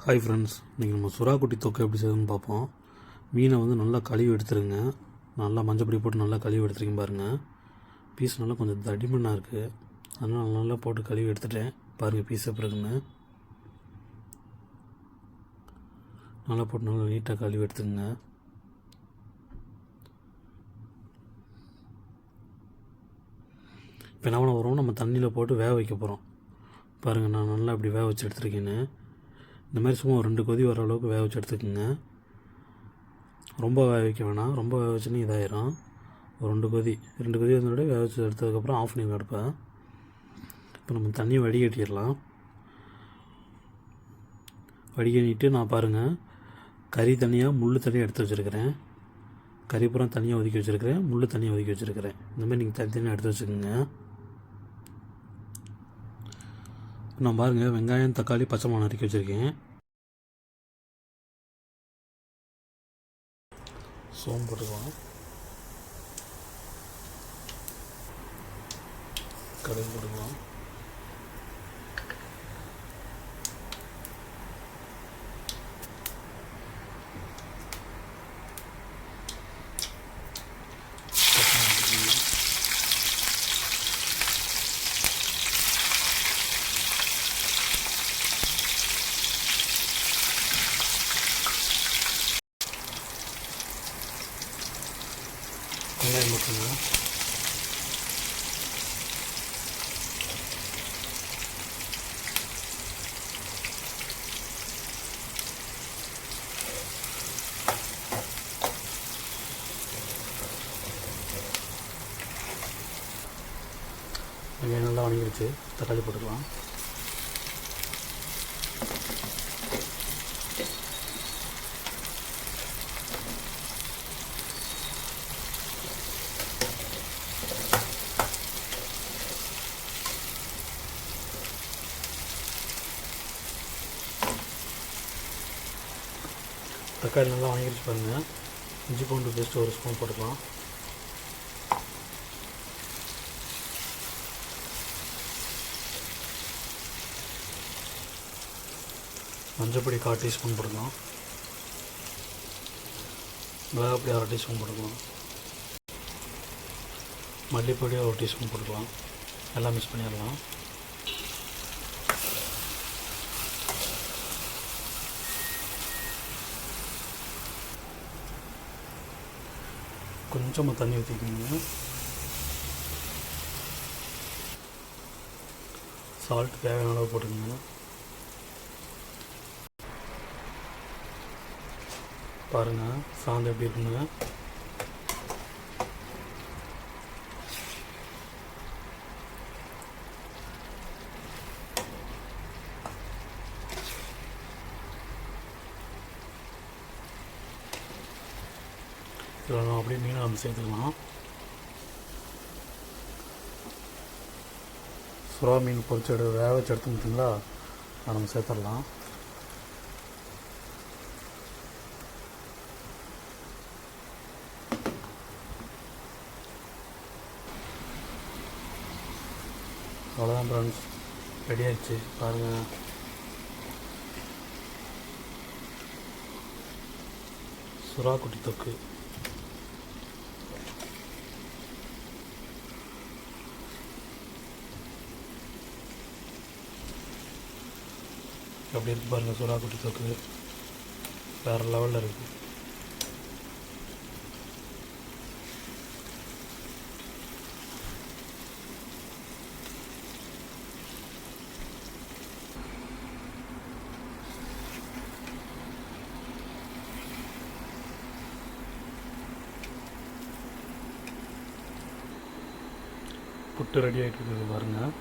Hi friends, இன்றைக்கி நம்ம சுறாக்குட்டி தொக்கு எப்படி செய்யணும்னு பார்ப்போம். மீனை வந்து நல்லா கழுவி எடுத்துருங்க. நல்லா மஞ்சப்பொடி போட்டு நல்லா கழுவி எடுத்துருக்கீங்க பாருங்கள். பீஸ் நல்லா கொஞ்சம் தடிமண்ணாக இருக்குது, அதனால் நல்லா போட்டு கழுவி எடுத்துட்டேன். பாருங்கள் பீஸ் எப்படி இருக்குன்னு. நல்லா போட்டு நல்லா நீட்டாக கழுவி எடுத்துங்க. இப்போ என்ன பண்ண வரோம், நம்ம தண்ணியில் போட்டு வேக வைக்க போகிறோம். பாருங்கள் நான் நல்லா இப்படி வேக வச்சு எடுத்துருக்கேன்னு. இந்த மாதிரி சும்மா ஒரு 2 கொதி வர அளவுக்கு வேக வச்சு எடுத்துக்கோங்க. ரொம்ப வேக வைக்க வேணாம், ரொம்ப வேக வச்சுன்னு இதாயிரும். ஒரு 2 கொதி வந்தோட வேக வச்சு எடுத்ததுக்கப்புறம் ஆஃப் பண்ணி எடுப்பேன். இப்போ நம்ம தண்ணியை வடிகட்டிடலாம். வடிகட்டிட்டு நான் பாருங்கள் கறி தனியாக முள் தனியாக எடுத்து வச்சுருக்கிறேன். கறிப்புறம் தனியாக ஒதுக்கி வச்சுருக்கிறேன், முள் தனியாக ஒதுக்கி வச்சுருக்கிறேன். இந்தமாதிரி நீங்கள் தனித்தனியாக எடுத்து வச்சுக்கோங்க. நான் பாருங்கள் வெங்காயம், தக்காளி, பச்சை மிளகாய் நறுக்கி வச்சுருக்கேன். சோம்பு போட்டுக்கலாம், கடுகு போட்டுக்கலாம், வெங்காயம் போட்டுங்க. வெங்காயம் நல்லா வணங்கிடுச்சு, தக்காளி போட்டுக்கலாம். தக்காளி நல்லா வணங்கிடுச்சு பாருங்கள். இஞ்சி பூண்டு பேஸ்ட் 1 ஸ்பூன் போட்டுக்கலாம். மஞ்சப்பொடி 1/4 டீஸ்பூன் போட்டுக்கலாம். மிளகாப்பொடி 1/2 டீஸ்பூன் போட்டுக்கலாம். மல்லிப்பொடி 1 டீஸ்பூன் போட்டுக்கலாம். எல்லாம் மிக்ஸ் பண்ணிடலாம். கொஞ்சமாக தண்ணி ஊற்றிக்கோங்க. சால்ட் தேவையான அளவு போட்டுக்கோங்க. பாருங்கள் சாந்து எப்படி இருக்குங்க. இதில் நம்ம அப்படியே மீனை நம்ம சேர்த்துக்கலாம். சுறா மீன் பொரிச்சு வேக வச்சு எடுத்துக்கிட்டிங்களா, அதை நம்ம சேர்த்துடலாம். அவ்வளோதான் ஃப்ரெண்ட்ஸ், ரெடி ஆகிடுச்சு பாருங்கள். சுறாக்குட்டி தொக்கு அப்படி இருக்குது பாருங்கள். சுறாக்குட்டி தொக்கு வேறு லெவலில் இருக்குது. புட்டு ரெடி ஆகிட்டு இருக்குது பாருங்கள்.